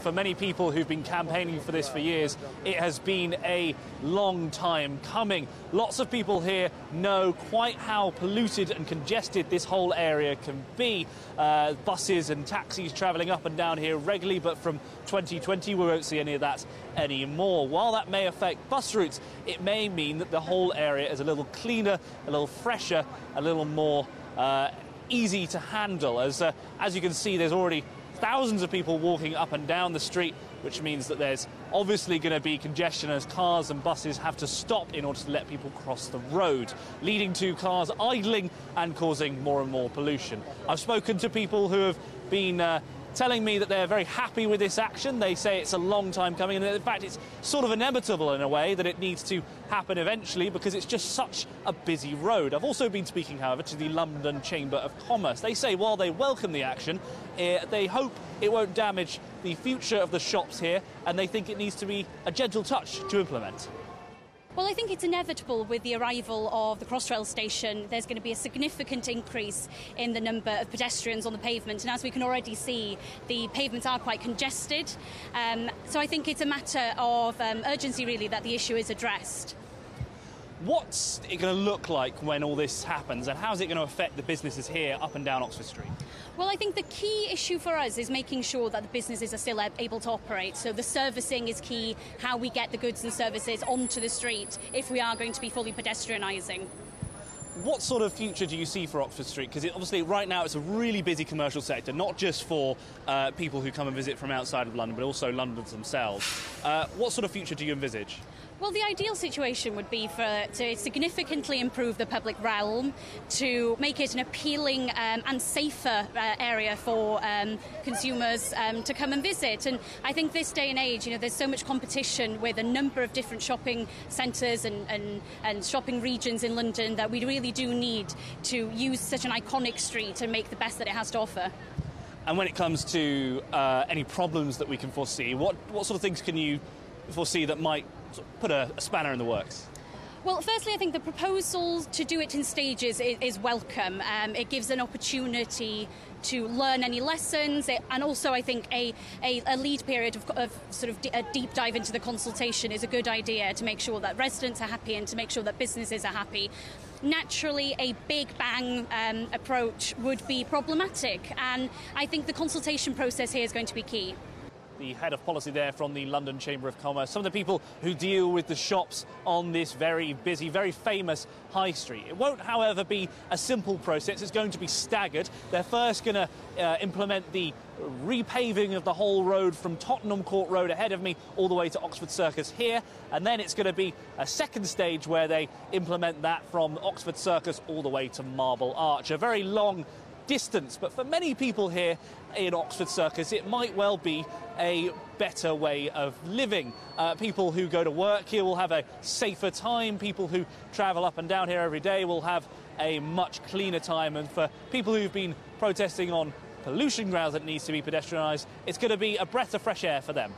for many people who've been campaigning for this for years, it has been a long time coming. Lots of people here know quite how polluted and congested this whole area can be. Buses and taxis travelling up and down here regularly, but from 2020 we won't see any of that anymore. While that may affect bus routes, it may mean that the whole area is a little cleaner, a little fresher, a little more easy to handle. As you can see, there's already thousands of people walking up and down the street, which means that there's obviously going to be congestion as cars and buses have to stop in order to let people cross the road, leading to cars idling and causing more and more pollution. I've spoken to people who have been telling me that they're very happy with this action. They say it's a long time coming, and in fact it's sort of inevitable in a way that it needs to happen eventually because it's just such a busy road. I've also been speaking, however, to the London Chamber of Commerce. They say while they welcome the action, they hope it won't damage the future of the shops here, and they think it needs to be a gentle touch to implement. Well, I think it's inevitable with the arrival of the Crossrail station. There's going to be a significant increase in the number of pedestrians on the pavement, and as we can already see, the pavements are quite congested. So I think it's a matter of urgency, really, that the issue is addressed. What's it going to look like when all this happens, and how's it going to affect the businesses here up and down Oxford Street? Well, I think the key issue for us is making sure that the businesses are still able to operate. So the servicing is key, how we get the goods and services onto the street if we are going to be fully pedestrianising. What sort of future do you see for Oxford Street? Because obviously right now it's a really busy commercial sector, not just for people who come and visit from outside of London, but also Londoners themselves. What sort of future do you envisage? Well, the ideal situation would be to significantly improve the public realm, to make it an appealing and safer area for consumers to come and visit. And I think this day and age, there's so much competition with a number of different shopping centres and shopping regions in London that we really do need to use such an iconic street and make the best that it has to offer. And when it comes to any problems that we can foresee, what sort of things can you foresee that might put a spanner in the works? Well, firstly, I think the proposal to do it in stages is welcome. It gives an opportunity to learn any lessons, and also I think a lead period of sort of a deep dive into the consultation is a good idea to make sure that residents are happy and to make sure that businesses are happy. Naturally, a big bang approach would be problematic, and I think the consultation process here is going to be key. The head of policy there from the London Chamber of Commerce, some of the people who deal with the shops on this very busy, very famous high street. It won't, however, be a simple process. It's going to be staggered. They're first going to implement the repaving of the whole road from Tottenham Court Road ahead of me all the way to Oxford Circus here, and then it's going to be a second stage where they implement that from Oxford Circus all the way to Marble Arch. A very long distance, but for many people here in Oxford Circus it might well be a better way of living. People who go to work here will have a safer time, people who travel up and down here every day will have a much cleaner time, and for people who've been protesting on pollution grounds that it needs to be pedestrianised, it's going to be a breath of fresh air for them.